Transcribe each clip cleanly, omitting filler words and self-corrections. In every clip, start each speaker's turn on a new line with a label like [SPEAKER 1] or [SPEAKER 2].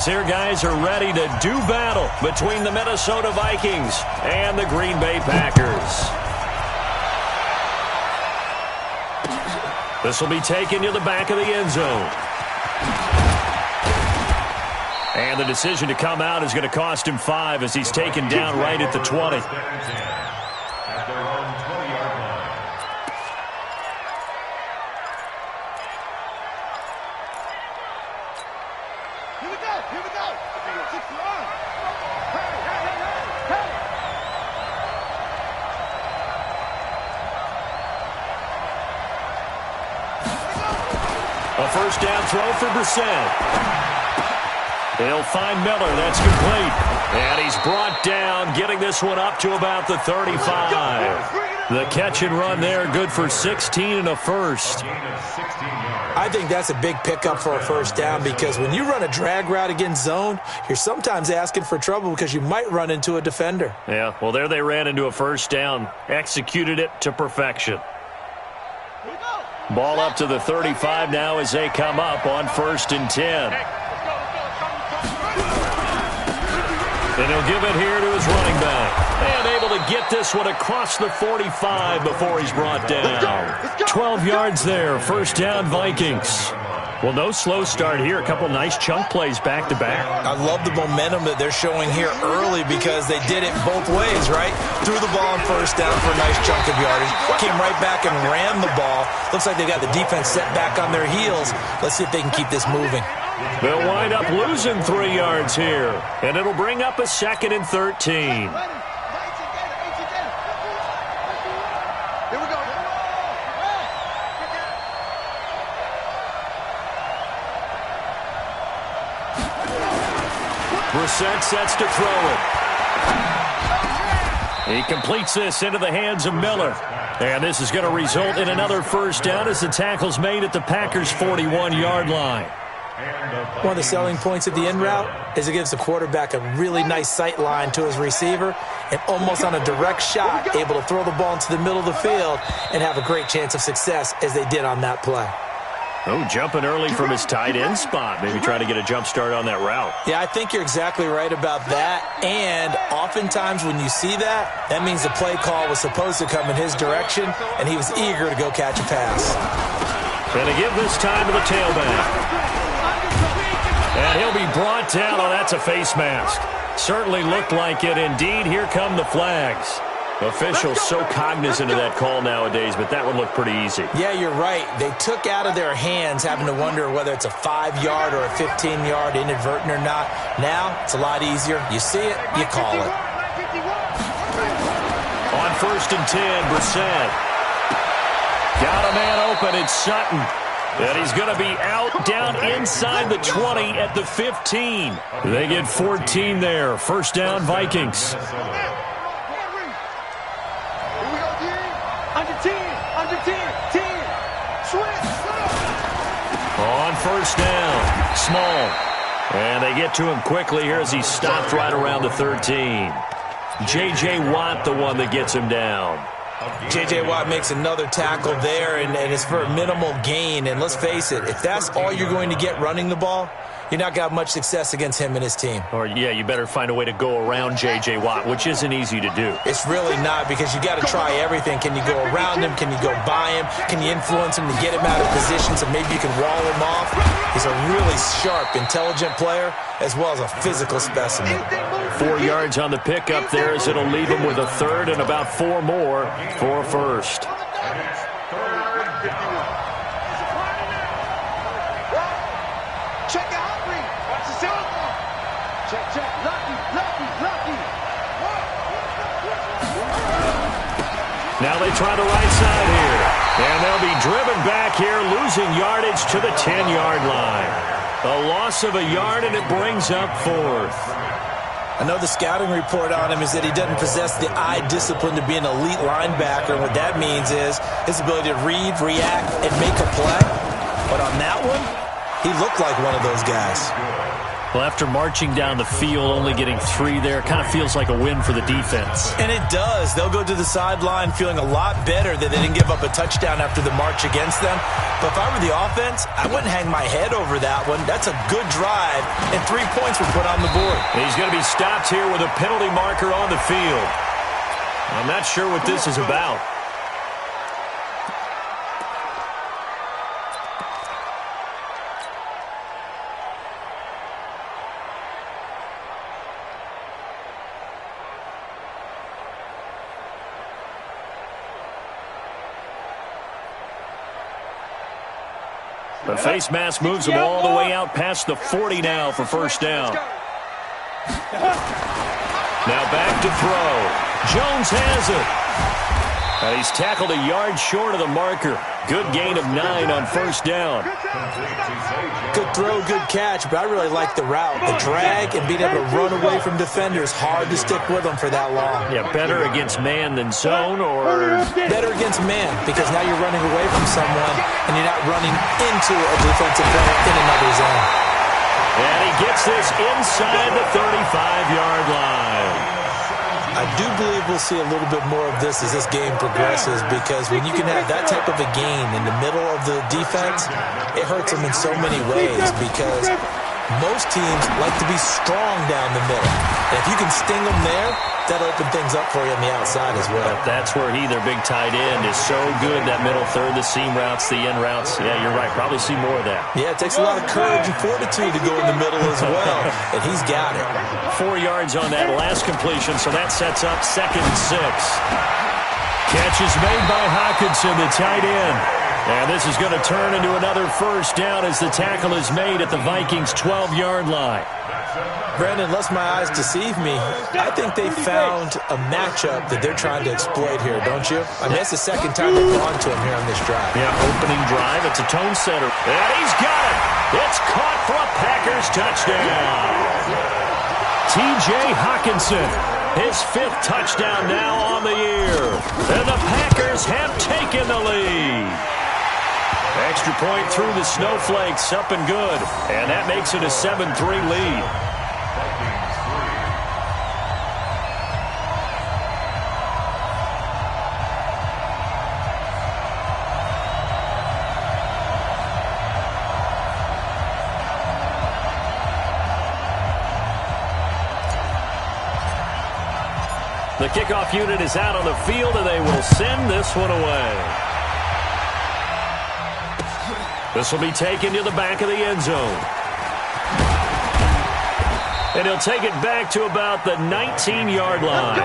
[SPEAKER 1] Here guys are ready to do battle between the Minnesota Vikings and the Green Bay Packers. This will be taken to the back of the end zone. And the decision to come out is going to cost him 5 as he's taken down right at the 20. A first down throw for Brissett. They'll find Miller. That's complete. And he's brought down, getting this one up to about the 35. The catch and run there, good for 16 and a first.
[SPEAKER 2] I think that's a big pickup for a first down because when you run a drag route against zone, you're sometimes asking for trouble because you might run into a defender.
[SPEAKER 1] Yeah, well, there they ran into a first down. Executed it to perfection. Ball up to the 35 now as they come up on 1st and 10. And he'll give it here to his running back. And able to get this one across the 45 before he's brought down. 12 yards there, first down Vikings. Well, no slow start here. A couple nice chunk plays back-to-back.
[SPEAKER 2] I love the momentum that they're showing here early because they did it both ways, right? Threw the ball on first down for a nice chunk of yardage. Came right back and ran the ball. Looks like they got the defense set back on their heels. Let's see if they can keep this moving.
[SPEAKER 1] They'll wind up losing 3 yards here. And it'll bring up a 2nd and 13. Brissett sets to throw it. He completes this into the hands of Miller. And this is going to result in another first down as the tackle's made at the Packers' 41-yard line.
[SPEAKER 2] One of the selling points of the in route is it gives the quarterback a really nice sight line to his receiver and almost on a direct shot able to throw the ball into the middle of the field and have a great chance of success as they did on that play.
[SPEAKER 1] Oh, jumping early from his tight end spot. Maybe trying to get a jump start on that route.
[SPEAKER 2] Yeah, I think you're exactly right about that. And oftentimes when you see that, that means the play call was supposed to come in his direction, and he was eager to go catch a pass.
[SPEAKER 1] Going to give this time to the tailback. And he'll be brought down. Oh, that's a face mask. Certainly looked like it. Indeed, here come the flags. Officials so cognizant of that call nowadays, but that one looked pretty easy.
[SPEAKER 2] Yeah, you're right. They took out of their hands having to wonder whether it's a 5-yard or a 15-yard inadvertent or not. Now, it's a lot easier. You see it, you call it.
[SPEAKER 1] On 1st and 10, Brissett. Got a man open. It's Sutton. And he's going to be out down inside the 20 at the 15. They get 14 there. First down, Vikings. On first down, Small. And they get to him quickly here as he stopped right around the 13. J.J. Watt, the one that gets him down.
[SPEAKER 2] J.J. Watt makes another tackle there, and it's for a minimal gain. And let's face it, if that's all you're going to get running the ball, you're not going to have much success against him and his team.
[SPEAKER 1] Or, yeah, you better find a way to go around J.J. Watt, which isn't easy to do.
[SPEAKER 2] It's really not because you got to try everything. Can you go around him? Can you go by him? Can you influence him to get him out of position so maybe you can wall him off? He's a really sharp, intelligent player as well as a physical specimen.
[SPEAKER 1] 4 yards on the pickup there as it'll leave him with a third and about 4 more for a first. Now they try the right side here. And they'll be driven back here, losing yardage to the 10-yard line. A loss of a yard, and it brings up 4th.
[SPEAKER 2] I know the scouting report on him is that he doesn't possess the eye discipline to be an elite linebacker. And what that means is his ability to read, react, and make a play. But on that one, he looked like one of those guys.
[SPEAKER 1] Well, after marching down the field, only getting 3 there, kind of feels like a win for the defense.
[SPEAKER 2] And it does. They'll go to the sideline feeling a lot better that they didn't give up a touchdown after the march against them. But if I were the offense, I wouldn't hang my head over that one. That's a good drive, and 3 points were put on the board.
[SPEAKER 1] He's going to be stopped here with a penalty marker on the field. I'm not sure what this is about. The face mask moves them all the way out past the 40 now for first down. Now back to throw. Jones has it. And he's tackled a yard short of the marker. Good gain of 9 on first down.
[SPEAKER 2] Good throw, good catch, but I really like the route. The drag and being able to run away from defenders, hard to stick with them for that long.
[SPEAKER 1] Yeah, better against man than zone, or?
[SPEAKER 2] Better against man, because now you're running away from someone and you're not running into a defensive player in another zone.
[SPEAKER 1] And he gets this inside the 35-yard line.
[SPEAKER 2] I do believe we'll see a little bit more of this as this game progresses, because when you can have that type of a gain in the middle of the defense, it hurts them in so many ways, because most teams like to be strong down the middle. And if you can sting them there, that'll open things up for you on the outside as well.
[SPEAKER 1] That's where he, their big tight end, is so good, that middle third, the seam routes, the end routes. Yeah, you're right. Probably see more of that.
[SPEAKER 2] Yeah, it takes a lot of courage and fortitude to go in the middle as well, and he's got it.
[SPEAKER 1] 4 yards on that last completion, so that sets up 2nd and 6. Catch is made by Hawkinson, the tight end. And this is going to turn into another first down as the tackle is made at the Vikings' 12-yard line.
[SPEAKER 2] Brandon, unless my eyes deceive me, I think they found a matchup that they're trying to exploit here, don't you? I mean, that's the second time they've gone to him here on this drive.
[SPEAKER 1] Yeah, opening drive. It's a tone setter. And he's got it. It's caught for a Packers touchdown. T.J. Hawkinson, his 5th touchdown now on the year. And the Packers have taken the lead. Extra point through the snowflakes, up and good. And that makes it a 7-3 lead. The kickoff unit is out on the field, and they will send this one away. This will be taken to the back of the end zone. And he'll take it back to about the 19-yard line.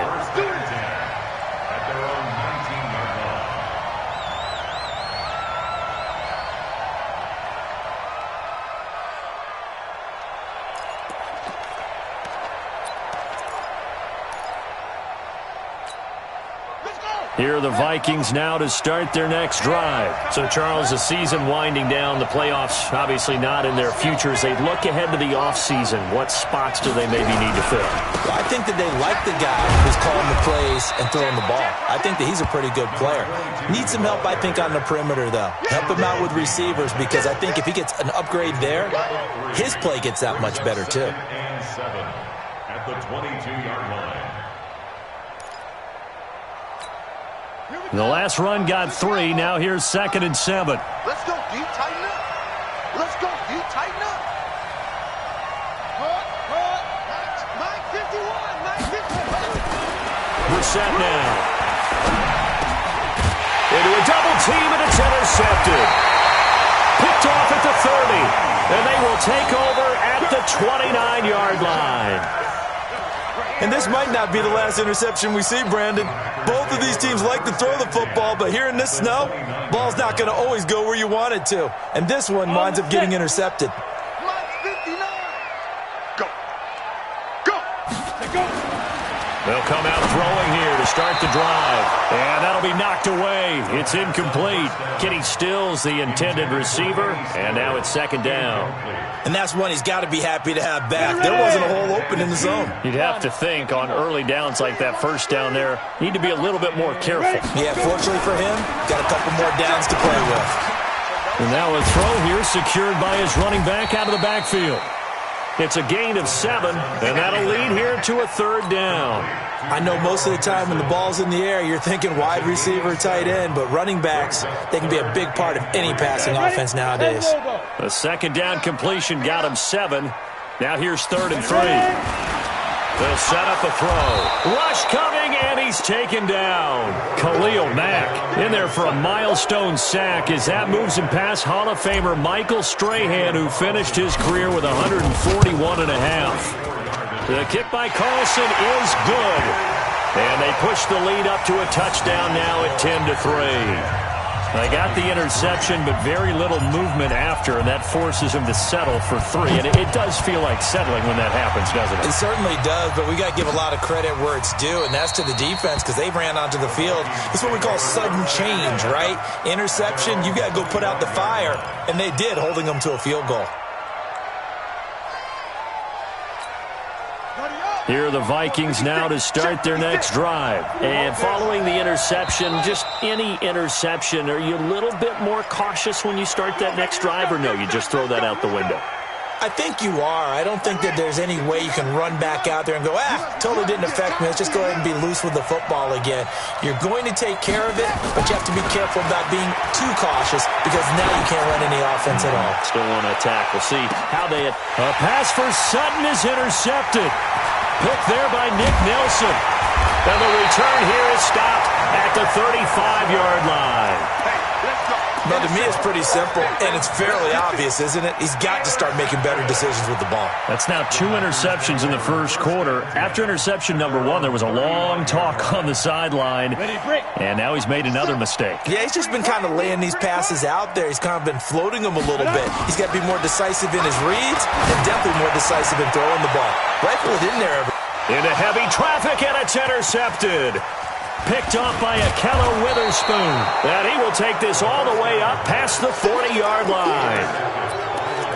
[SPEAKER 1] Here are the Vikings now to start their next drive. So, Charles, the season winding down, the playoffs obviously not in their future. As they look ahead to the offseason, what spots do they maybe need to fill?
[SPEAKER 2] Well, I think that they like the guy who's calling the plays and throwing the ball. I think that he's a pretty good player. Needs some help, I think, on the perimeter, though. Help him out with receivers, because I think if he gets an upgrade there, his play gets that much better, too.
[SPEAKER 3] And 7 at the 22-yard line.
[SPEAKER 1] The last run got 3. Now here's 2nd and 7.
[SPEAKER 4] Let's go, D. Tighten up. Let's go, D. Tighten up. Mike 51. Mike 51.
[SPEAKER 1] We're set now. Into a double team, and it's intercepted. Picked off at the 30. And they will take over at the 29-yard line.
[SPEAKER 2] And this might not be the last interception we see, Brandon. Both of these teams like to throw the football, but here in this snow, ball's not going to always go where you want it to. And this one winds up getting intercepted.
[SPEAKER 4] Mike 59. Go. Go.
[SPEAKER 1] They'll come out throwing here to start the drive. And that'll be knocked away. It's incomplete. Kenny Stills, the intended receiver. And now it's 2nd down.
[SPEAKER 2] And that's one he's got to be happy to have back. There wasn't a hole open in the zone.
[SPEAKER 1] You'd have to think on early downs like that first down there, need to be a little bit more careful.
[SPEAKER 2] Yeah, fortunately for him, got a couple more downs to play with.
[SPEAKER 1] And now a throw here secured by his running back out of the backfield. It's a gain of 7, and that'll lead here to a 3rd down.
[SPEAKER 2] I know most of the time when the ball's in the air, you're thinking wide receiver, tight end, but running backs, they can be a big part of any passing offense nowadays.
[SPEAKER 1] The 2nd down completion got him 7. Now here's 3rd and 3. They'll set up a throw. Rush coming, and he's taken down. Khalil Mack in there for a milestone sack as that moves him past Hall of Famer Michael Strahan, who finished his career with 141.5. The kick by Carlson is good. And they push the lead up to a touchdown now at 10-3. They got the interception, but very little movement after, and that forces him to settle for 3. And it does feel like settling when that happens, doesn't it?
[SPEAKER 2] It certainly does, but we got to give a lot of credit where it's due, and that's to the defense because they ran onto the field. It's what we call sudden change, right? Interception, you got to go put out the fire, and they did, holding them to a field goal.
[SPEAKER 1] Here are the Vikings now to start their next drive. And following the interception, just any interception, are you a little bit more cautious when you start that next drive, or no, you just throw that out the window?
[SPEAKER 2] I think you are. I don't think that there's any way you can run back out there and go, totally didn't affect me. Let's just go ahead and be loose with the football again. You're going to take care of it, but you have to be careful about being too cautious because now you can't run any offense at all.
[SPEAKER 1] Still want to attack. We'll see how they... A pass for Sutton is intercepted. Picked there by Nick Nelson. And the return here is stopped at the 35-yard line.
[SPEAKER 2] Now, to me, it's pretty simple, and it's fairly obvious, isn't it? He's got to start making better decisions with the ball.
[SPEAKER 1] That's now 2 interceptions in the first quarter. After interception number 1, there was a long talk on the sideline, and now he's made another mistake.
[SPEAKER 2] Yeah, he's just been kind of laying these passes out there. He's kind of been floating them a little bit. He's got to be more decisive in his reads and definitely more decisive in throwing the ball. Rifle it in there.
[SPEAKER 1] Into heavy traffic, and it's intercepted. Picked off by Akello Witherspoon. And he will take this all the way up past the 40-yard line.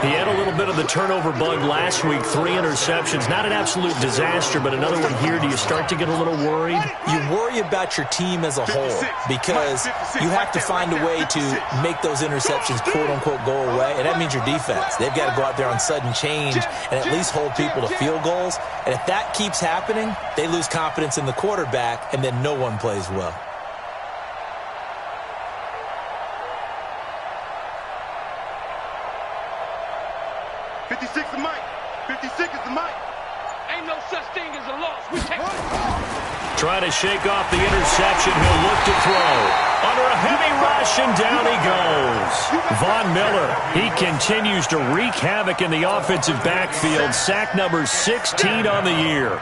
[SPEAKER 1] He had a little bit of the turnover bug last week, 3 interceptions. Not an absolute disaster, but another one here. Do you start to get a little worried?
[SPEAKER 2] You worry about your team as a whole because you have to find a way to make those interceptions, quote-unquote, go away, and that means your defense. They've got to go out there on sudden change and at least hold people to field goals. And if that keeps happening, they lose confidence in the quarterback, and then no one plays well.
[SPEAKER 1] Trying to shake off the interception. He'll look to throw. Under a heavy rush, and down he goes. Von Miller, he continues to wreak havoc in the offensive backfield. Sack number 16 on the year.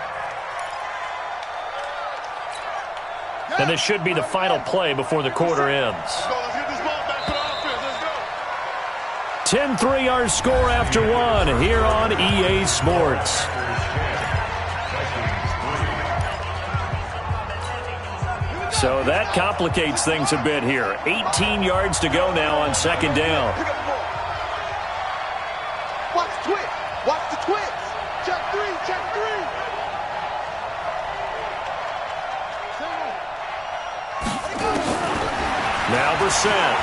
[SPEAKER 1] And this should be the final play before the quarter ends. 10-3 our score after 1 here on EA Sports. So that complicates things a bit here. 18 yards to go now on 2nd down.
[SPEAKER 4] Watch the twist. Watch the twist. Check 3. Check 3.
[SPEAKER 1] Now Brissett.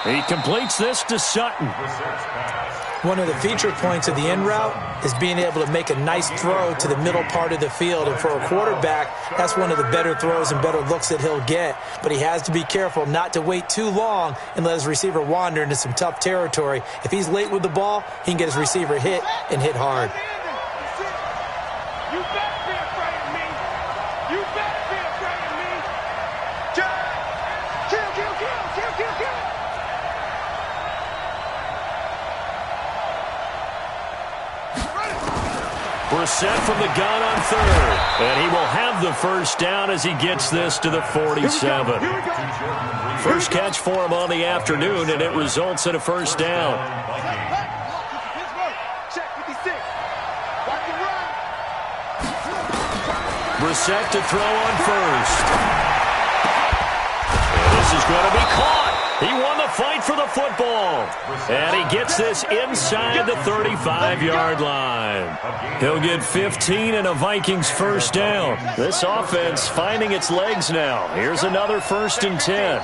[SPEAKER 1] He completes this to Sutton.
[SPEAKER 2] One of the feature points of the in route is being able to make a nice throw to the middle part of the field. And for a quarterback, that's one of the better throws and better looks that he'll get. But he has to be careful not to wait too long and let his receiver wander into some tough territory. If he's late with the ball, he can get his receiver hit and hit hard.
[SPEAKER 4] You better be afraid of me. You better be afraid of me. Kill, kill, kill, kill, kill, kill.
[SPEAKER 1] Brissett from the gun on 3rd. And he will have the first down as he gets this to the 47. First catch for him on the afternoon, and it results in a first down. Brissett to throw on 1st. And this is going to be caught. He won the fight for the football. And he gets this inside the 35-yard line. He'll get 15 and a Vikings first down. This offense finding its legs now. Here's another 1st and 10.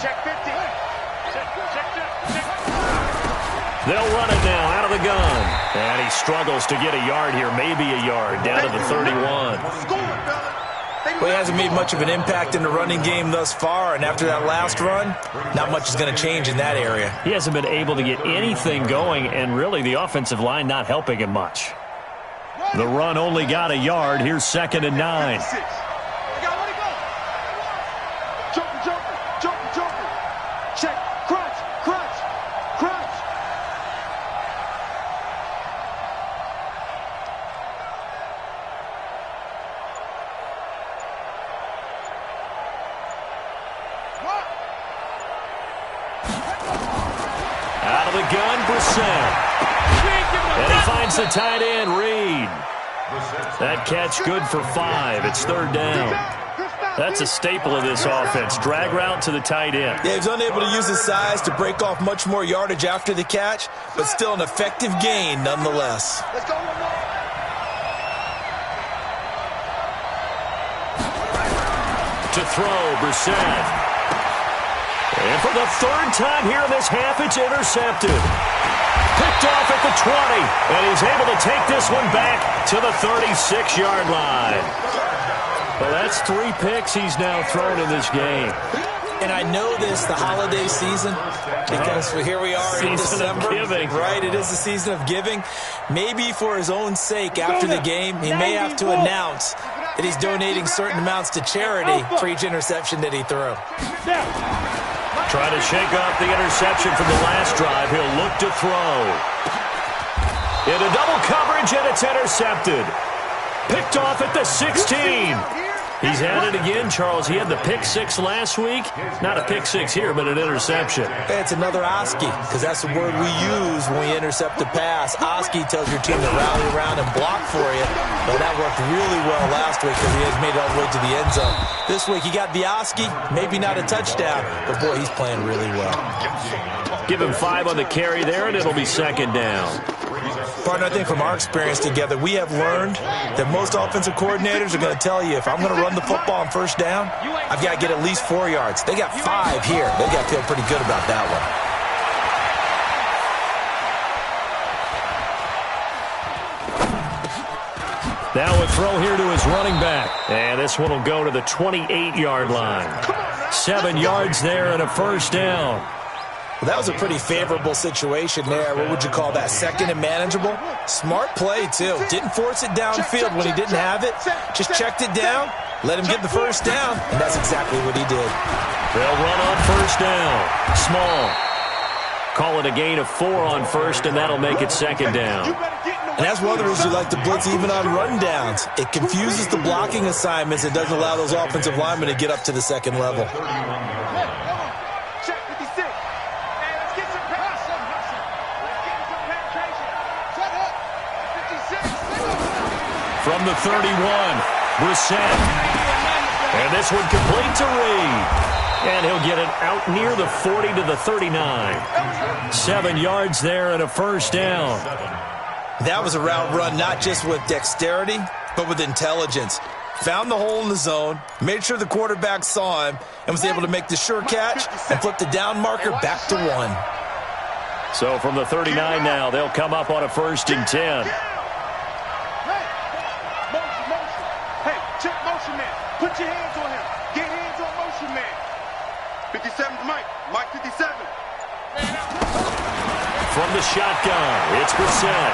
[SPEAKER 1] They'll run it now out of the gun. And he struggles to get a yard here, maybe a yard, down to the 31.
[SPEAKER 2] Well, he hasn't made much of an impact in the running game thus far, and after that last run, not much is going to change in that area.
[SPEAKER 1] He hasn't been able to get anything going, and really the offensive line not helping him much. The run only got a yard. Here's 2nd and 9.
[SPEAKER 4] Check, crunch, crunch, crunch.
[SPEAKER 1] Out of the gun, Brissett. And he finds the tight end, Reed. That catch good for 5. It's 3rd down. That's a staple of this offense. Drag route to the tight end.
[SPEAKER 2] Yeah, he's unable to use his size to break off much more yardage after the catch, but still an effective gain nonetheless.
[SPEAKER 4] Let's go, Lamar.
[SPEAKER 1] To throw, Brissett. And for the 3rd time here in this half, it's intercepted. Picked off at the 20, and he's able to take this one back to the 36-yard line. Well, that's 3 picks he's now thrown in this game.
[SPEAKER 2] And I know this, the holiday season, because here we are in December.
[SPEAKER 1] Giving.
[SPEAKER 2] Right, it is the season of giving. Maybe for his own sake after the game, he may have to announce that he's donating certain amounts to charity for each interception that he threw.
[SPEAKER 1] Trying to shake off the interception from the last drive. He'll look to throw. Into double coverage, and it's intercepted. Picked off at the 16. He's had it again, Charles. He had the pick 6 last week. Not a pick 6 here, but an interception.
[SPEAKER 2] It's another Oski, because that's the word we use when we intercept a pass. Oski tells your team to rally around and block for you. Well, that worked really well last week because he has made it all the way to the end zone. This week, he got the Oski, maybe not a touchdown, but boy, he's playing really well.
[SPEAKER 1] Give him 5 on the carry there, and it'll be 2nd down.
[SPEAKER 2] Partner, I think from our experience together, we have learned that most offensive coordinators are going to tell you, if I'm going to run the football on 1st down, I've got to get at least 4 yards. They got 5 here. They got to feel pretty good about that one.
[SPEAKER 1] Now a throw here to his running back. And this one will go to the 28-yard line. 7 yards there and a 1st down.
[SPEAKER 2] Well, that was a pretty favorable situation there. What would you call that? 2nd and manageable? Smart play, too. Didn't force it downfield when he didn't have it. Just checked it down, let him get the 1st down, and that's exactly what he did.
[SPEAKER 1] They'll run on 1st down. Small. Call it a gain of 4 on 1st, and that'll make it 2nd down.
[SPEAKER 2] And that's one of the reasons you like to blitz even on run downs. It confuses the blocking assignments. It doesn't allow those offensive linemen to get up to the 2nd level.
[SPEAKER 1] From the 31, Brissett. And this one complete to Reed. And he'll get it out near the 40 to the 39. 7 yards there and a 1st down.
[SPEAKER 2] That was a route run not just with dexterity, but with intelligence. Found the hole in the zone, made sure the quarterback saw him, and was able to make the sure catch and flip the down marker back to 1.
[SPEAKER 1] So from the 39 now, they'll come up on a 1st and 10.
[SPEAKER 4] Put your hands on him. Get hands on motion man. 57's Mike. Mike 57.
[SPEAKER 1] From the shotgun, it's Brissett.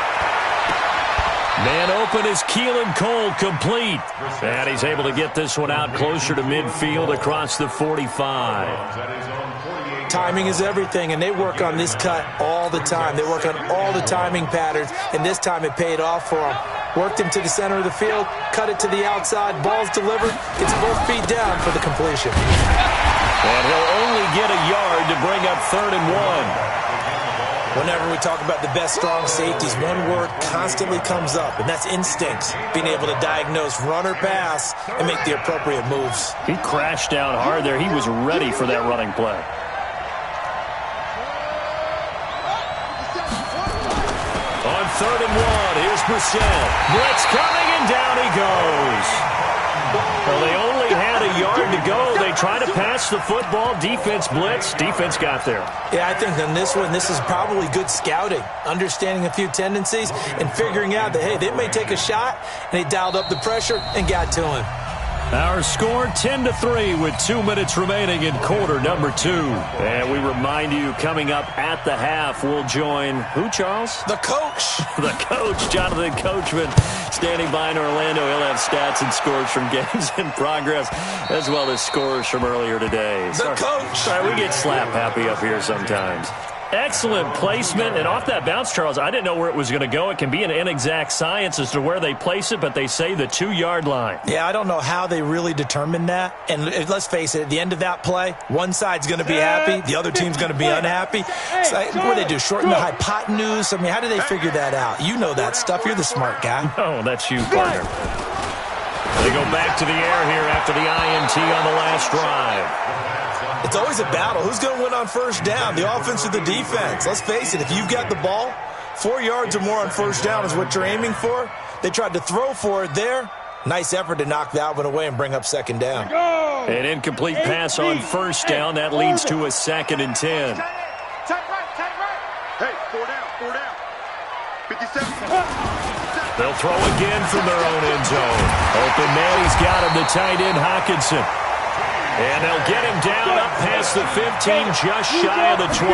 [SPEAKER 1] Man open is Keelan Cole, complete. And he's able to get this one out closer to midfield across the 45.
[SPEAKER 2] Timing is everything, and they work on this cut all the time. They work on all the timing patterns, and this time it paid off for them. Worked him to the center of the field, cut it to the outside, ball's delivered, gets both feet down for the completion.
[SPEAKER 1] And he'll only get a yard to bring up 3rd and 1.
[SPEAKER 2] Whenever we talk about the best strong safeties, one word constantly comes up, and that's instincts. Being able to diagnose run or pass and make the appropriate moves.
[SPEAKER 1] He crashed down hard there. He was ready for that running play. On 3rd and 1, here's Brissett. Brett's coming, and down he goes. Well, they only had a yard to go. They tried to pass the football. Defense blitz. Defense got there.
[SPEAKER 2] Yeah, I think on this one, this is probably good scouting, understanding a few tendencies and figuring out that, hey, they may take a shot, and they dialed up the pressure and got to him.
[SPEAKER 1] Our score 10-3 with 2 minutes remaining in quarter number 2. And we remind you, coming up at the half, we'll join who, Charles?
[SPEAKER 2] The coach.
[SPEAKER 1] The coach, Jonathan Coachman, standing by in Orlando. He'll have stats and scores from games in progress, as well as scores from earlier today.
[SPEAKER 2] The coach.
[SPEAKER 1] Sorry, we get slap happy up here sometimes. Excellent placement, and off that bounce, Charles, I didn't know where it was going to go. It can be an inexact science as to where they place it, but they say the 2-yard line.
[SPEAKER 2] Yeah, I don't know how they really determined that. And let's face it, at the end of that play, one side's going to be happy, the other team's going to be unhappy. So, what do they do, shorten the hypotenuse? I mean, how do they figure that out? You know that stuff. You're the smart guy.
[SPEAKER 1] Oh, that's you, partner. They go back to the air here after the INT on the last drive.
[SPEAKER 2] It's always a battle. Who's going to win on first down, the offense or the defense? Let's face it, if you've got the ball, 4 yards or more on first down is what you're aiming for. They tried to throw for it there. Nice effort to knock that one away and bring up second down.
[SPEAKER 1] An incomplete pass on first down. That leads to a 2nd and 10.
[SPEAKER 4] Tight right. Hey, 4 down. 57.
[SPEAKER 1] They'll throw again from their own end zone. Open man, he's got him, the tight end, Hockenson. And they'll get him down up past the 15, just shy of the 20.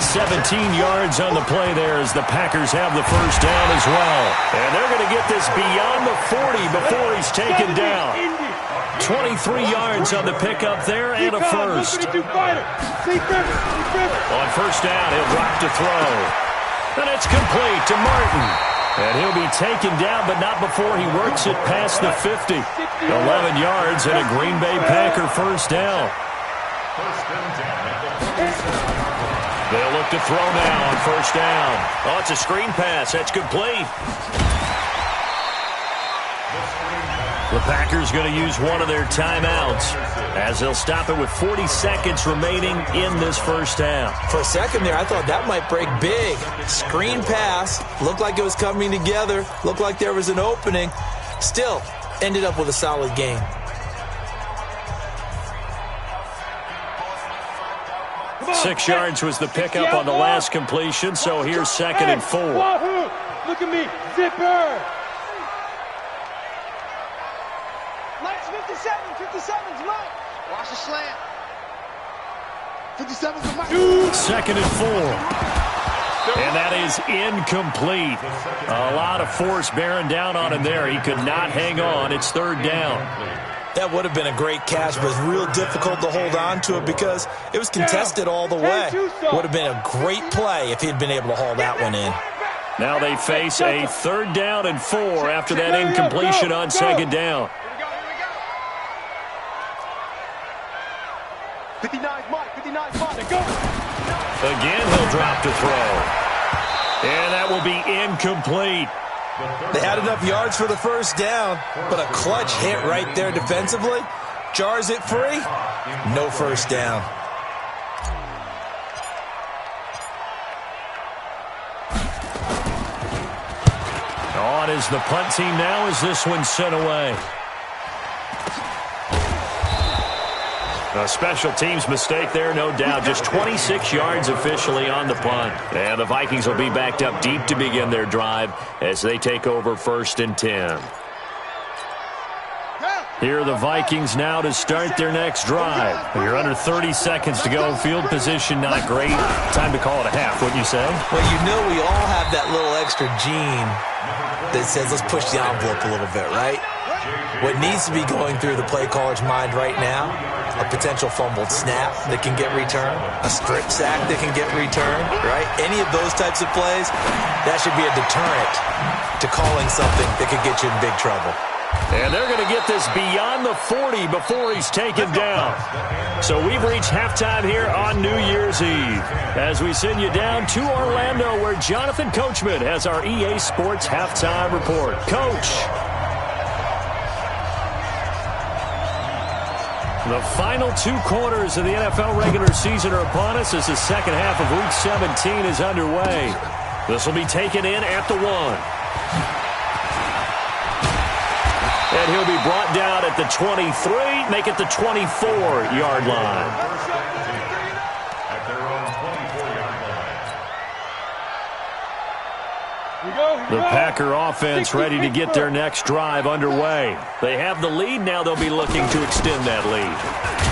[SPEAKER 1] 17 yards on the play there as the Packers have the first down as well. And they're going to get this beyond the 40 before he's taken down. 23 yards on the pickup there and a first. On first down, he'll drop to throw. And it's complete to Martin. And he'll be taken down, but not before he works it past the 50. 11 yards and a Green Bay Packer first down. They'll look to throw now on first down. Oh, it's a screen pass. That's complete. The Packers going to use one of their timeouts as they'll stop it with 40 seconds remaining in this first half.
[SPEAKER 2] For a second there, I thought that might break big. Screen pass. Looked like it was coming together. Looked like there was an opening. Still, ended up with a solid game.
[SPEAKER 1] Six yards was the pickup on the last completion, so here's 2nd and 4.
[SPEAKER 5] Look at me, zipper. 57's Mike. Watch the slant. 57's Mike.
[SPEAKER 1] 2nd and 4. And that is incomplete. A lot of force bearing down on him there. He could not hang on. It's 3rd down.
[SPEAKER 2] That would have been a great catch, but it was real difficult to hold on to it because it was contested all the way. Would have been a great play if he'd been able to haul that one in.
[SPEAKER 1] Now they face a 3rd down and 4 after that incompletion on 2nd down.
[SPEAKER 4] 59's Mike.
[SPEAKER 1] Again, he'll drop to throw. And that will be incomplete.
[SPEAKER 2] They had enough yards for the first down, but a clutch hit right there defensively. Jars it free. No first down.
[SPEAKER 1] On is the punt team now as this one's sent away. A special teams mistake there, no doubt. Just 26 yards officially on the punt. And the Vikings will be backed up deep to begin their drive as they take over 1st and 10. Here are the Vikings now to start their next drive. You're under 30 seconds to go. Field position not great. Time to call it a half, wouldn't you say?
[SPEAKER 2] Well, you know we all have that little extra gene that says let's push the envelope a little bit, right? What needs to be going through the play caller's mind right now, a potential fumbled snap that can get returned, a strip sack that can get returned, right? Any of those types of plays, that should be a deterrent to calling something that could get you in big trouble.
[SPEAKER 1] And they're going to get this beyond the 40 before he's taken down. So we've reached halftime here on New Year's Eve as we send you down to Orlando where Jonathan Coachman has our EA Sports Halftime Report. Coach. The final 2 quarters of the NFL regular season are upon us as the second half of Week 17 is underway. This will be taken in at the 1. And he'll be brought down at the 23, make it the 24-yard line.
[SPEAKER 3] At their own 24-yard line.
[SPEAKER 1] The Packer offense ready to get their next drive underway. They have the lead. Now they'll be looking to extend that lead.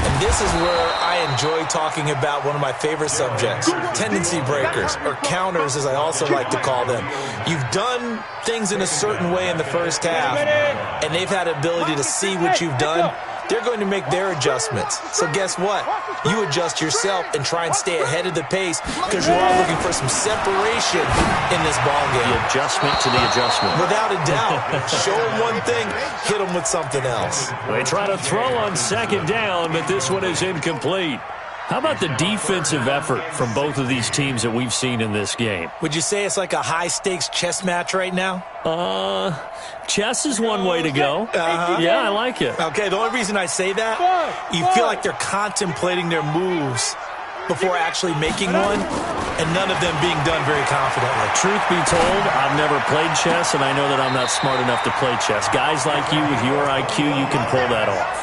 [SPEAKER 2] And this is where I enjoy talking about one of my favorite subjects, tendency breakers, or counters as I also like to call them. You've done things in a certain way in the first half, and they've had the ability to see what you've done. They're going to make their adjustments. So guess what? You adjust yourself and try and stay ahead of the pace because you are looking for some separation in this ball game.
[SPEAKER 1] The adjustment to the adjustment.
[SPEAKER 2] Without a doubt. Show them one thing, hit them with something else.
[SPEAKER 1] They try to throw on second down, but this one is incomplete. How about the defensive effort from both of these teams that we've seen in this game?
[SPEAKER 2] Would you say it's like a high-stakes chess match right now?
[SPEAKER 1] Chess is one way to go. Yeah, I like it.
[SPEAKER 2] Okay, the only reason I say that, you feel like they're contemplating their moves before actually making one, and none of them being done very confidently.
[SPEAKER 1] Truth be told, I've never played chess, and I know that I'm not smart enough to play chess. Guys like you with your IQ, you can pull that off.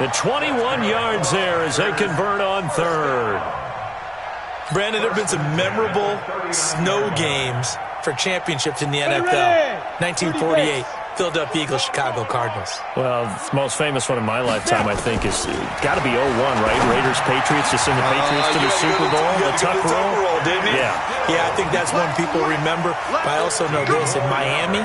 [SPEAKER 1] The 21 yards there as they convert on third.
[SPEAKER 2] Brandon, there have been some memorable snow games for championships in the NFL. 1948, Philadelphia Eagles, Chicago Cardinals.
[SPEAKER 1] Well, the most famous one in my lifetime, I think, is got to be 01, right? Raiders, Patriots, to send the Patriots to the Super Bowl. The tuck roll,
[SPEAKER 2] didn't you?
[SPEAKER 1] Yeah,
[SPEAKER 2] I think that's one people remember. But I also know this, in Miami,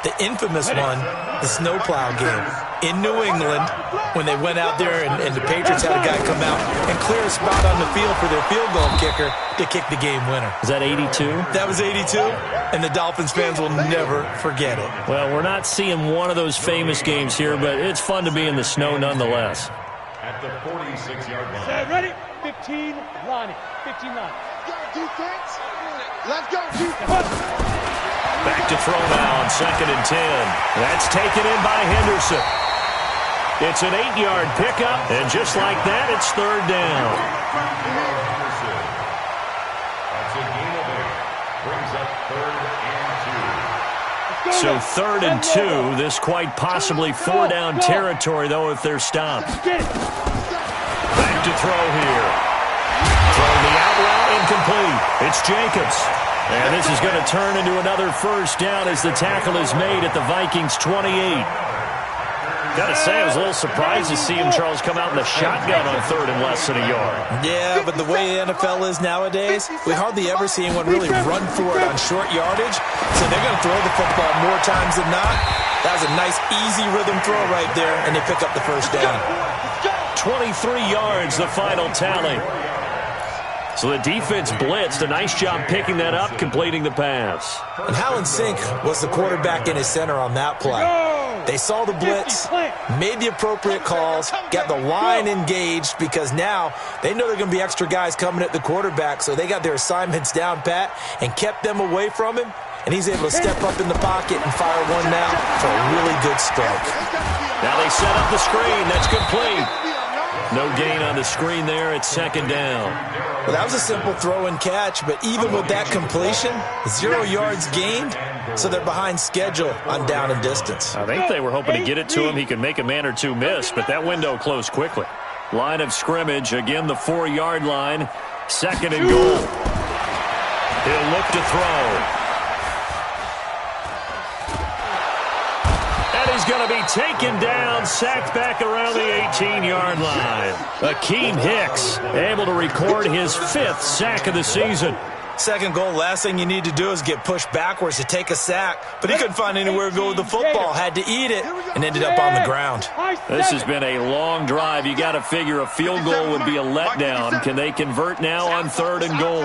[SPEAKER 2] the infamous one, the snowplow game in New England, when they went out there and the Patriots had a guy come out and clear a spot on the field for their field goal kicker to kick the game winner.
[SPEAKER 1] Is that 82?
[SPEAKER 2] That was 82, and the Dolphins fans will never forget it.
[SPEAKER 1] Well, we're not seeing one of those famous games here, but it's fun to be in the snow nonetheless.
[SPEAKER 3] At the 46-yard line.
[SPEAKER 5] Set, ready? 15 line. 15 line.
[SPEAKER 4] Defense. Let's go, defense.
[SPEAKER 1] Back to throw now on 2nd and 10. That's taken in by Henderson. It's an 8-yard pickup, and just like that, it's third down.
[SPEAKER 3] That's a gain of 8. Brings up 3rd and 2.
[SPEAKER 1] So 3rd and 2. This quite possibly 4-down territory, though, if they're stopped. Back to throw here. Throwing the out route incomplete. It's Jacobs. And this is going to turn into another first down as the tackle is made at the Vikings' 28. Got to say, I was a little surprised to see him, Charles, come out in the shotgun on 3rd and less than a yard.
[SPEAKER 2] Yeah, but the way the NFL is nowadays, we hardly ever see anyone really run for it on short yardage. So they're going to throw the football more times than not. That was a nice, easy rhythm throw right there, and they pick up the first down.
[SPEAKER 1] 23 yards, the final tally. So the defense blitzed. A nice job picking that up, completing the pass.
[SPEAKER 2] And how in sync was the quarterback in his center on that play? They saw the blitz, made the appropriate calls, got the line engaged because now they know they're going to be extra guys coming at the quarterback, so they got their assignments down pat and kept them away from him, and he's able to step up in the pocket and fire one now for a really good strike.
[SPEAKER 1] Now they set up the screen. That's complete. No gain on the screen there. It's 2nd down.
[SPEAKER 2] Well, that was a simple throw and catch, but even with that completion, 0 yards gained, so they're behind schedule on down and distance.
[SPEAKER 1] I think they were hoping to get it to him. He could make a man or two miss, but that window closed quickly. Line of scrimmage, again the 4-yard line. 2nd and goal. He'll look to throw. He's going to be taken down, sacked back around the 18-yard line. Akeem Hicks able to record his 5th sack of the season.
[SPEAKER 2] 2nd goal, last thing you need to do is get pushed backwards to take a sack. But he couldn't find anywhere to go with the football, had to eat it, and ended up on the ground.
[SPEAKER 1] This has been a long drive. You got to figure a field goal would be a letdown. Can they convert now on 3rd and goal?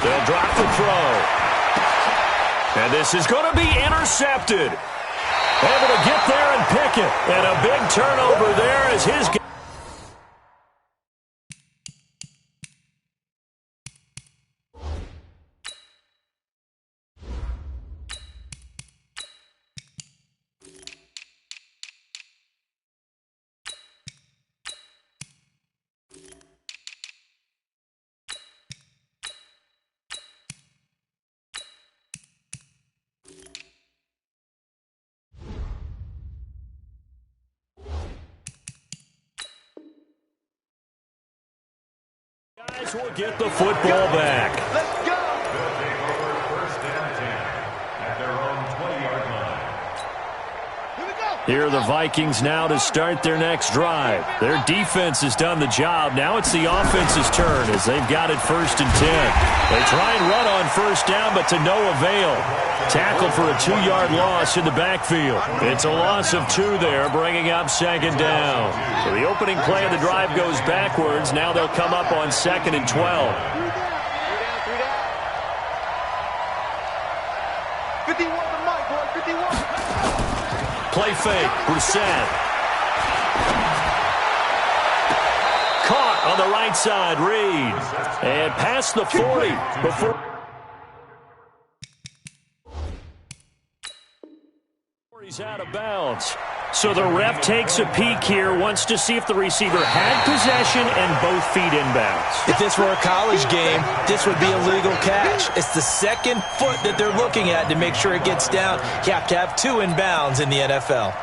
[SPEAKER 1] They'll drop the throw. And this is going to be intercepted. Able to get there and pick it. And a big turnover there as his... Vikings will get the football back.
[SPEAKER 4] Let's go.
[SPEAKER 3] They'll take over first and 10 at their own 20-yard line.
[SPEAKER 4] Here we go.
[SPEAKER 1] Here are the Vikings now to start their next drive. Their defense has done the job. Now it's the offense's turn as they've got it first and 10. They try and run on first down, but to no avail. Tackled for a 2-yard loss in the backfield. It's a loss of 2 there, bringing up second down. So the opening play of the drive goes backwards. Now they'll come up on second and 12.
[SPEAKER 4] 51 to Mike, boy. 51.
[SPEAKER 1] Play fake. Brissett. Caught on the right side. Reed. And past the 40 before he's out of bounds. So the ref takes a peek here, wants to see if the receiver had possession and both feet inbounds.
[SPEAKER 2] If this were a college game, this would be a legal catch. It's the second foot that they're looking at to make sure it gets down. You have to have 2 inbounds in the NFL.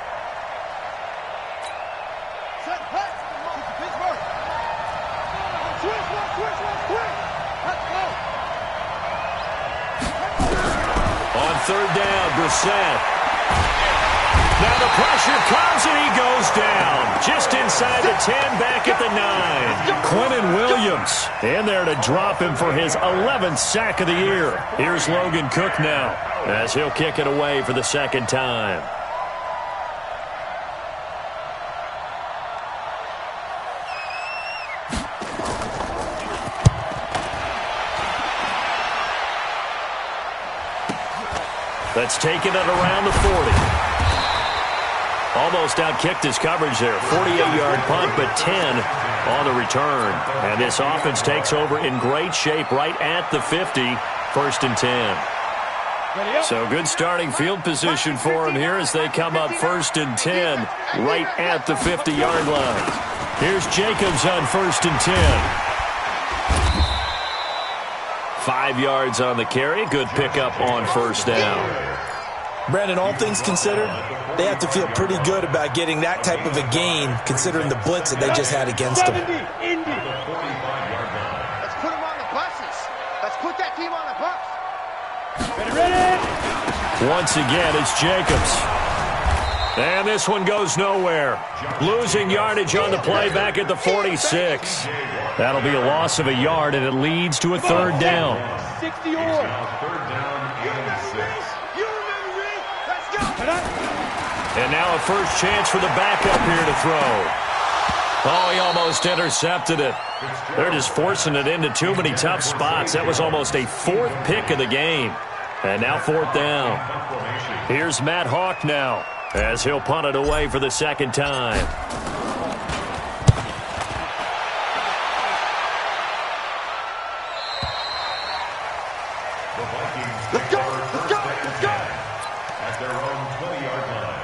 [SPEAKER 1] On third down, Brissett. Now the pressure comes and he goes down. Just inside the 10, back at the 9. Quentin Williams in there to drop him for his 11th sack of the year. Here's Logan Cook now as he'll kick it away for the second time. That's taken it around the 40. Almost outkicked his coverage there. 48-yard punt, but 10 on the return. And this offense takes over in great shape right at the 50, first and 10. So good starting field position for him here as they come up first and 10 right at the 50-yard line. Here's Jacobs on first and 10. 5 yards on the carry. Good pickup on first down.
[SPEAKER 2] Brandon, all things considered, they have to feel pretty good about getting that type of a gain considering the blitz that they just had against them.
[SPEAKER 4] Let's put them on the buses. Let's put that team on the bus.
[SPEAKER 5] Ready?
[SPEAKER 1] Once again, it's Jacobs. And this one goes nowhere. Losing yardage on the play back at the 46. That'll be a loss of a yard, and it leads to a third down.
[SPEAKER 5] 60 or.
[SPEAKER 3] Third down and 6.
[SPEAKER 1] And now a first chance for the backup here to throw. Oh, he almost intercepted it. They're just forcing it into too many tough spots. That was almost a 4th pick of the game. And now 4th down. Here's Matt Hawk now as he'll punt it away for the second time.
[SPEAKER 4] Let's go. Let's go. Let's go.
[SPEAKER 3] At their own 20-yard line.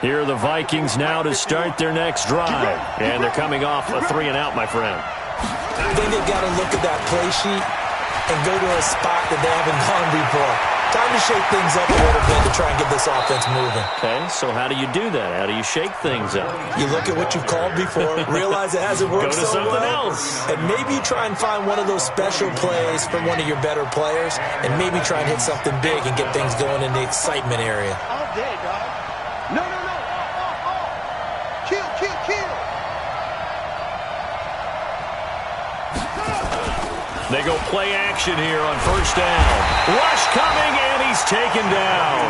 [SPEAKER 1] Here are the Vikings now to start their next drive. And they're coming off a 3-and-out, my friend.
[SPEAKER 2] I think they've got to look at that play sheet and go to a spot that they haven't gone before. Time to shake things up a little bit to try and get this offense moving.
[SPEAKER 1] Okay, so how do you do that? How do you shake things up?
[SPEAKER 2] You look at what you've called before, realize it hasn't worked
[SPEAKER 1] Go to
[SPEAKER 2] so
[SPEAKER 1] something
[SPEAKER 2] well,
[SPEAKER 1] else.
[SPEAKER 2] and maybe try and find one of those special plays from one of your better players, and maybe try and hit something big and get things going in the excitement area.
[SPEAKER 4] All day, dog. No, no, no. Kill, kill, kill.
[SPEAKER 1] They go play action here on first down. Rush coming, and he's taken down.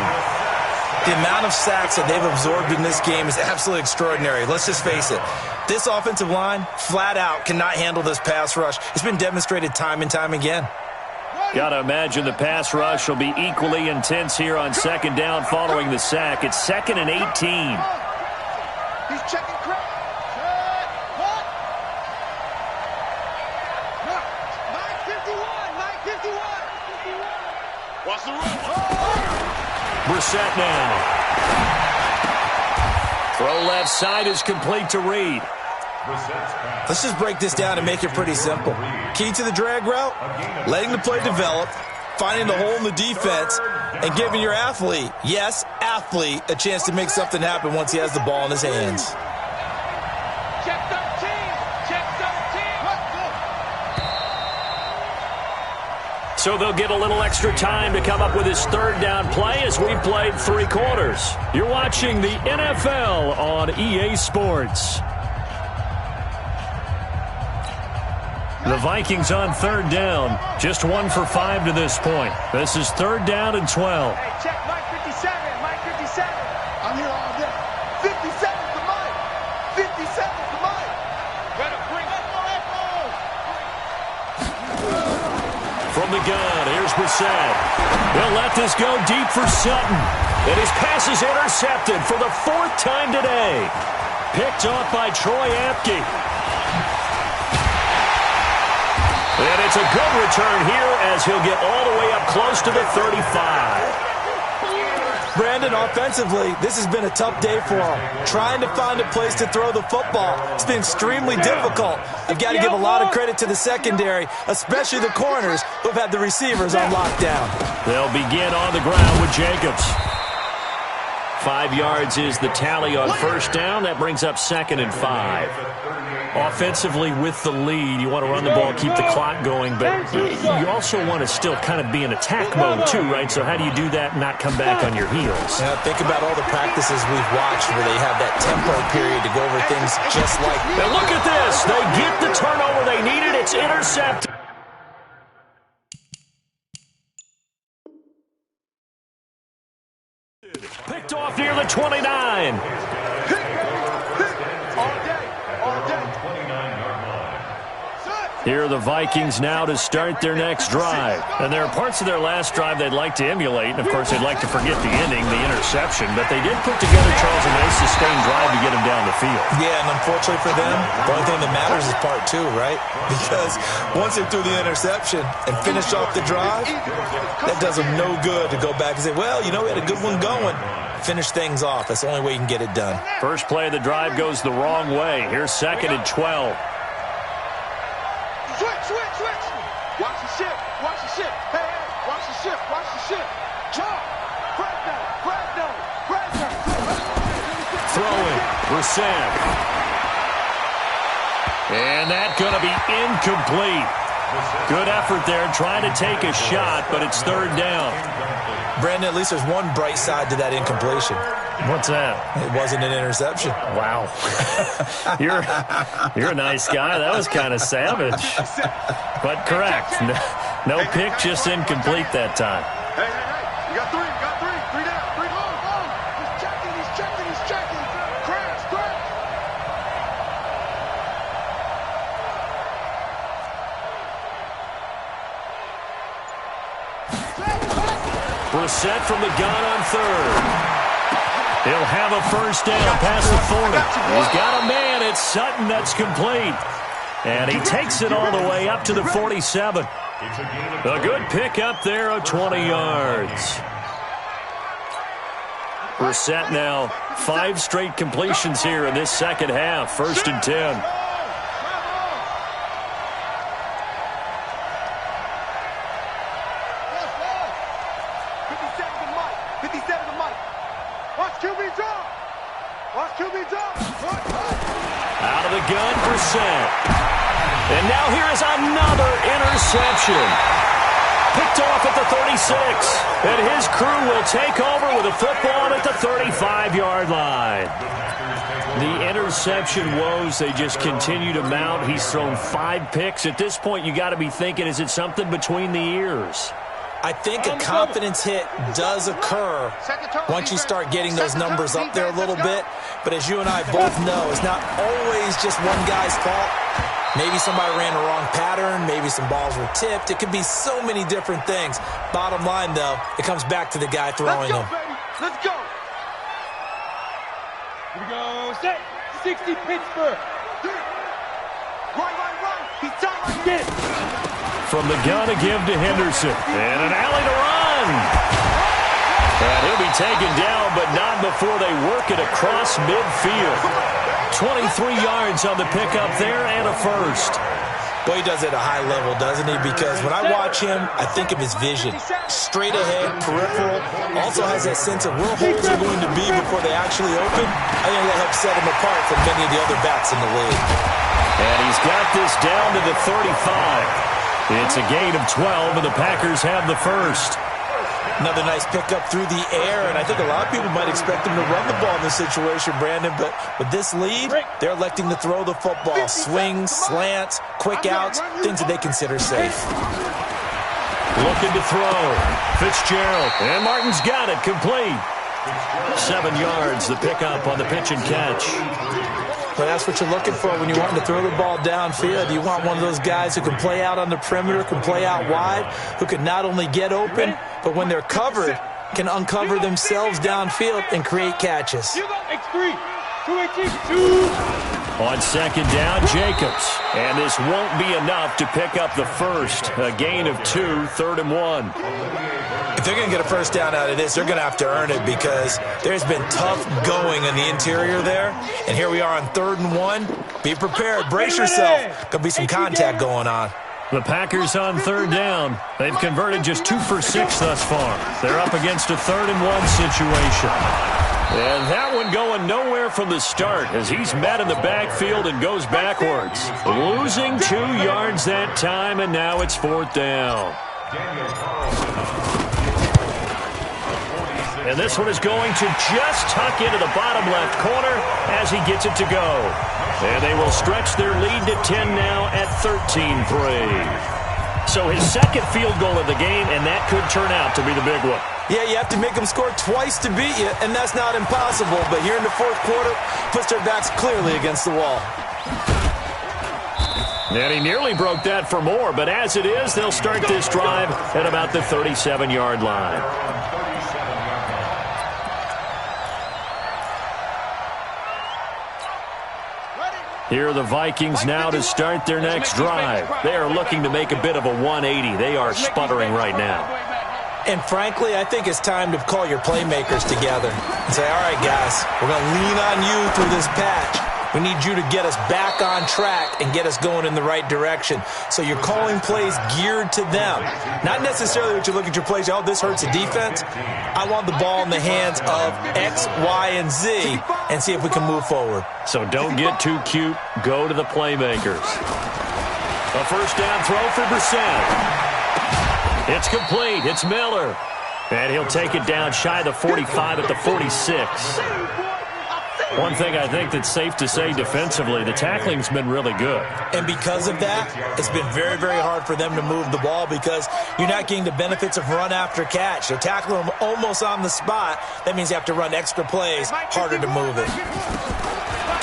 [SPEAKER 2] The amount of sacks that they've absorbed in this game is absolutely extraordinary. Let's just face it. This offensive line, flat out, cannot handle this pass rush. It's been demonstrated time and time again.
[SPEAKER 1] Got to imagine the pass rush will be equally intense here on second down following the sack. It's 2nd and 18.
[SPEAKER 4] He's checking crap. Mike 51. Mike 51. Watch the run.
[SPEAKER 1] Brissett now. Throw left side is complete to Reed.
[SPEAKER 2] Let's just break this down and make it pretty simple. Key to the drag route, letting the play develop, finding the hole in the defense, and giving your athlete, yes, athlete, a chance to make something happen once he has the ball in his hands.
[SPEAKER 4] Check 13.
[SPEAKER 1] So they'll get a little extra time to come up with his third down play as we've played 3 quarters. You're watching the NFL on EA Sports. The Vikings on third down. Just 1 for 5 to this point. This is third down and 12.
[SPEAKER 5] Hey, check Mike 57. Mike 57.
[SPEAKER 4] I'm here all day. 57 to Mike. 57 to Mike.
[SPEAKER 5] Better bring up the echo.
[SPEAKER 1] From the gun, here's Brissett. They'll let this go deep for Sutton. And his pass is intercepted for the 4th time today. Picked off by Troy Apke. And it's a good return here as he'll get all the way up close to the 35.
[SPEAKER 2] Brandon, offensively, this has been a tough day for him. Trying to find a place to throw the football. It's been extremely difficult. I've got to give a lot of credit to the secondary, especially the corners who've had the receivers on lockdown.
[SPEAKER 1] They'll begin on the ground with Jacobs. 5 yards is the tally on first down. That brings up 2nd and 5. Offensively with the lead, you want to run the ball, keep the clock going, but you also want to still kind of be in attack mode too, right? So how do you do that and not come back on your heels?
[SPEAKER 2] Yeah, think about all the practices we've watched where they have that tempo period to go over things just like that.
[SPEAKER 1] And look at this. They get the turnover they needed. It's intercepted. Picked off near the 29. Here are the Vikings now to start their next drive. And there are parts of their last drive they'd like to emulate. And, of course, they'd like to forget the ending, the interception. But they did put together, Charles, a nice sustained drive to get them down the field.
[SPEAKER 2] Yeah, and unfortunately for them, the only thing that matters is part 2, right? Because once they threw the interception and finished off the drive, that does them no good to go back and say, well, you know, we had a good one going. Finish things off. That's the only way you can get it done.
[SPEAKER 1] First play of the drive goes the wrong way. Here's 2nd and 12.
[SPEAKER 4] Switch. Watch the ship. Hey, watch the ship. Jump. Grab down.
[SPEAKER 1] Throwing. Brissett. And that's going to be incomplete. Good effort there trying to take a shot, but it's third down.
[SPEAKER 2] Brandon, at least there's one bright side to that incompletion.
[SPEAKER 1] What's that?
[SPEAKER 2] It wasn't an interception.
[SPEAKER 1] Wow. You're a nice guy. That was kind of savage. But correct. No pick, just incomplete that time.
[SPEAKER 4] Hey. You got 3. 3 down. 3 home. He's checking. Crash.
[SPEAKER 1] Brissett from the gun on third. He'll have a first down past the 40. He's got a man. It's Sutton that's complete. And he takes it all the way up to the 47. A good pick up there of 20 yards. Brissett now 5 straight completions here in this second half. 1st and 10. Out of the gun, Brissett. And now here is another interception. Picked off at the 36. And his crew will take over with a football at the 35-yard line. The interception woes, they just continue to mount. He's thrown 5 picks. At this point, you got to be thinking, is it something between the ears?
[SPEAKER 2] I think a confidence hit does occur once you start getting those numbers up there a little bit. But as you and I both know, it's not always just one guy's fault. Maybe somebody ran the wrong pattern. Maybe some balls were tipped. It could be so many different things. Bottom line, though, it comes back to the guy throwing them.
[SPEAKER 4] Let's go.
[SPEAKER 5] Here we go. Set. 60 Pittsburgh.
[SPEAKER 4] Right. He's tight.
[SPEAKER 5] Get.
[SPEAKER 1] From the gun to give to Henderson. And an alley to run. And he'll be taken down, but not before they work it across midfield. 23 yards on the pickup there and a first.
[SPEAKER 2] Well, he does it at a high level, doesn't he? Because when I watch him, I think of his vision. Straight ahead, peripheral. Also has that sense of where holes are going to be before they actually open. I think that helps set him apart from many of the other backs in the league.
[SPEAKER 1] And he's got this down to the 35. It's a gain of 12, and the Packers have the first.
[SPEAKER 2] Another nice pickup through the air, and I think a lot of people might expect them to run the ball in this situation, Brandon, but with this lead, they're electing to throw the football. Swings, slants, quick outs, things that they consider safe.
[SPEAKER 1] Looking to throw. Fitzgerald, and Martin's got it, complete. 7 yards, the pickup on the pitch and catch.
[SPEAKER 2] Well, that's what you're looking for when you're wanting to throw the ball downfield. You want one of those guys who can play out on the perimeter, can play out wide, who can not only get open, but when they're covered, can uncover themselves downfield and create catches.
[SPEAKER 5] X3, 218, 2.
[SPEAKER 1] On second down, Jacobs. And this won't be enough to pick up the first. A gain of 2, 3rd and 1.
[SPEAKER 2] If they're going to get a first down out of this, they're going to have to earn it because there's been tough going in the interior there. And here we are on 3rd and 1. Be prepared. Brace yourself. Could be some contact going on.
[SPEAKER 1] The Packers on 3rd down. They've converted just 2 for 6 thus far. They're up against a 3rd and 1 situation. And that one going nowhere from the start as he's met in the backfield and goes backwards. Losing 2 yards that time, and now it's 4th down. And this one is going to just tuck into the bottom left corner as he gets it to go. And they will stretch their lead to 10 now at 13-3. So his second field goal of the game, and that could turn out to be the big one.
[SPEAKER 2] Yeah, you have to make them score twice to beat you, and that's not impossible. But here in the 4th quarter, puts their backs clearly against the wall.
[SPEAKER 1] And he nearly broke that for more, but as it is, they'll start this drive at about the 37-yard line. Here are the Vikings now to start their next drive. They are looking to make a bit of a 180. They are sputtering right now.
[SPEAKER 2] And frankly, I think it's time to call your playmakers together and say, all right, guys, we're going to lean on you through this patch. We need you to get us back on track and get us going in the right direction. So you're calling plays geared to them. Not necessarily what you look at your plays, oh, this hurts the defense. I want the ball in the hands of X, Y, and Z and see if we can move forward.
[SPEAKER 1] So don't get too cute. Go to the playmakers. A first down throw for Brissett. It's complete. It's Miller. And he'll take it down shy of the 45 at the 46. One thing I think that's safe to say defensively, the tackling's been really good.
[SPEAKER 2] And because of that, it's been very, very hard for them to move the ball because you're not getting the benefits of run after catch. They're tackling them almost on the spot. That means you have to run extra plays, harder to move it.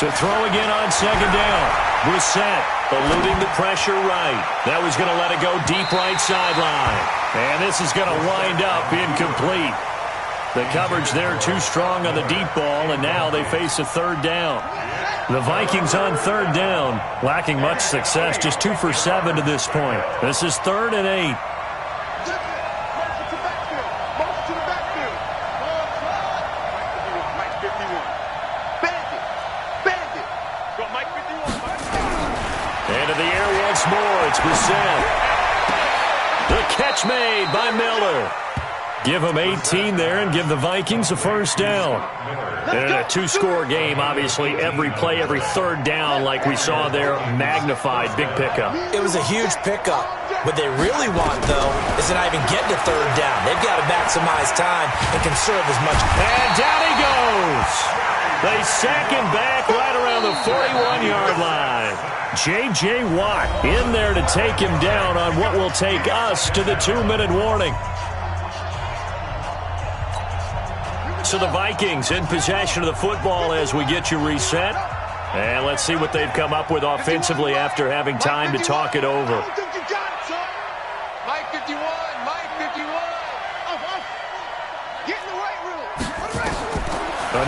[SPEAKER 1] To throw again on second down. Brissett eluding the pressure right. That was going to let it go deep right sideline. And this is going to wind up incomplete. The coverage there too strong on the deep ball, and now they face a 3rd down. The Vikings on 3rd down, lacking much success, just 2 for 7 to this point. This is 3rd and 8. Into the air once more, it's Brissett. The catch made by Miller. Give them 18 there and give the Vikings a first down. And in a 2-score game, obviously, every play, every 3rd down, like we saw there, magnified, big pickup.
[SPEAKER 2] It was a huge pickup. What they really want, though, is to not even get to 3rd down. They've got to maximize time and conserve as much.
[SPEAKER 1] And down he goes. They sack him back right around the 41-yard line. J.J. Watt in there to take him down on what will take us to the 2-minute warning. So the Vikings in possession of the football as we get you reset. And let's see what they've come up with offensively after having time to talk it over.
[SPEAKER 4] Mike 51, Mike 51. Get in the right room.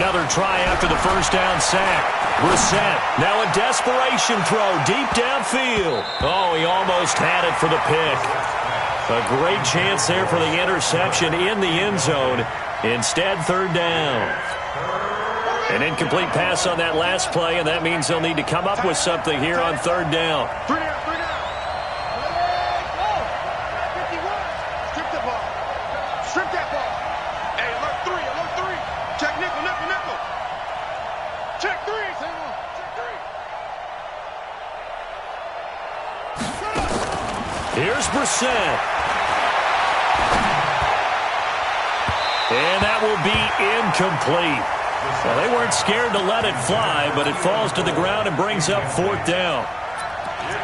[SPEAKER 1] Another try after the first down sack. Brissett, now a desperation throw deep downfield. Oh, he almost had it for the pick. A great chance there for the interception in the end zone. Instead, 3rd down. An incomplete pass on that last play, and that means they'll need to come up with something here on 3rd down.
[SPEAKER 4] 3 down, 3 down. Strip the ball. Strip that ball. Hey, alert 3, alert 3. Check nickel, nickel, nickel. Check 3. Check 3.
[SPEAKER 1] Here's Brissett. And that will be incomplete. Well, they weren't scared to let it fly, but it falls to the ground and brings up 4th down.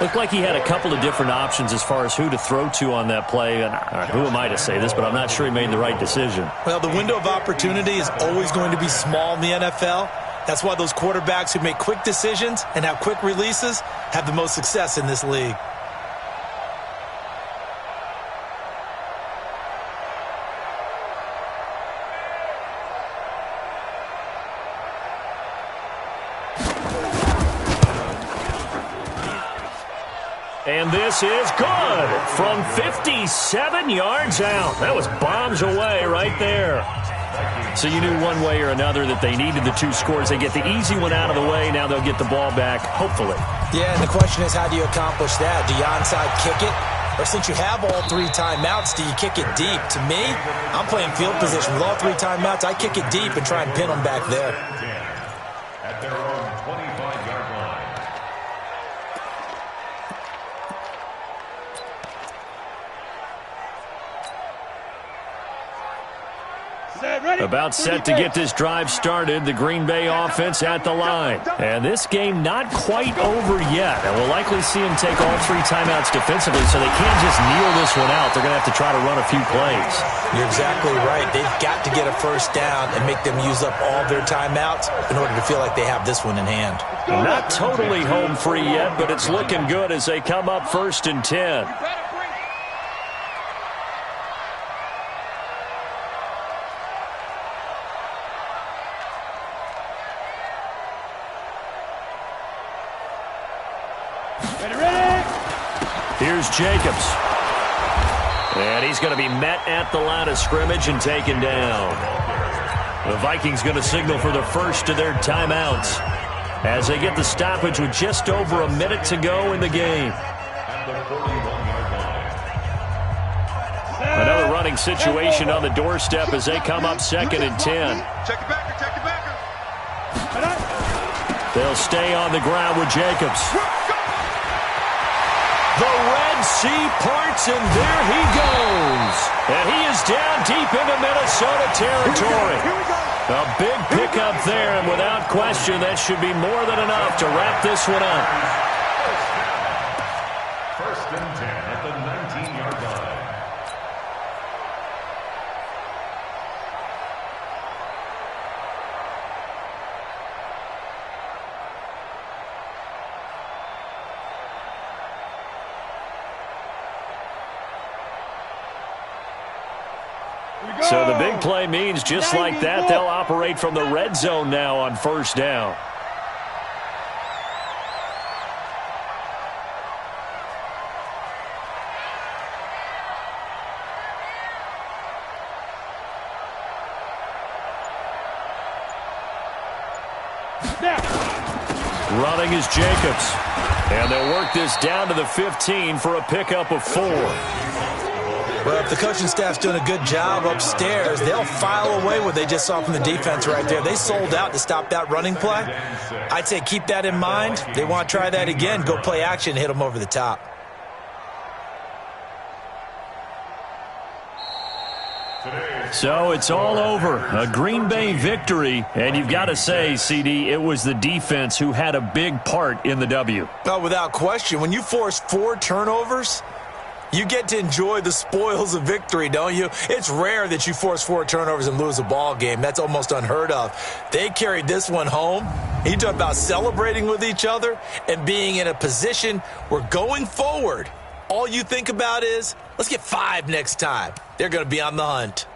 [SPEAKER 6] Looked like he had a couple of different options as far as who to throw to on that play. And who am I to say this, but I'm not sure he made the right decision.
[SPEAKER 2] Well, the window of opportunity is always going to be small in the NFL. That's why those quarterbacks who make quick decisions and have quick releases have the most success in this league.
[SPEAKER 1] And this is good from 57 yards out. That was bombs away right there. So you knew one way or another that they needed the 2 scores. They get the easy one out of the way. Now they'll get the ball back, hopefully.
[SPEAKER 2] Yeah, and the question is, how do you accomplish that? Do you onside kick it? Or since you have all 3 timeouts, do you kick it deep? To me, I'm playing field position. With all 3 timeouts, I kick it deep and try and pin them back there.
[SPEAKER 3] At their own 25-yard line.
[SPEAKER 1] About set to get this drive started. The Green Bay offense at the line. And this game not quite over yet. And we'll likely see them take all 3 timeouts defensively, so they can't just kneel this one out. They're going to have to try to run a few plays.
[SPEAKER 2] You're exactly right. They've got to get a first down and make them use up all their timeouts in order to feel like they have this one in hand.
[SPEAKER 1] Not totally home free yet, but it's looking good as they come up 1st and 10. Here's Jacobs. And he's going to be met at the line of scrimmage and taken down. The Vikings going to signal for the first of their timeouts as they get the stoppage with just over a minute to go in the game. Another running situation on the doorstep as they come up 2nd and 10.
[SPEAKER 4] Check the backer, check the backer.
[SPEAKER 1] They'll stay on the ground with Jacobs. The Red Sea parts, and there he goes. And he is down deep into Minnesota territory. A big pickup there, and without question, that should be more than enough to wrap this one up.
[SPEAKER 3] 1st and 10 at the 19-yard line.
[SPEAKER 1] So the big play means just like that, they'll operate from the red zone now on 1st down. Running is Jacobs. And they'll work this down to the 15 for a pickup of 4.
[SPEAKER 2] Well, if the coaching staff's doing a good job upstairs, they'll file away what they just saw from the defense right there. They sold out to stop that running play. I'd say keep that in mind. They want to try that again. Go play action, hit them over the top.
[SPEAKER 1] So it's all over. A Green Bay victory. And you've got to say, CD, it was the defense who had a big part in the W.
[SPEAKER 2] Oh, without question. When you force 4 turnovers, you get to enjoy the spoils of victory, don't you? It's rare that you force 4 turnovers and lose a ball game. That's almost unheard of. They carried this one home. You talk about celebrating with each other and being in a position where going forward, all you think about is, let's get 5 next time. They're going to be on the hunt.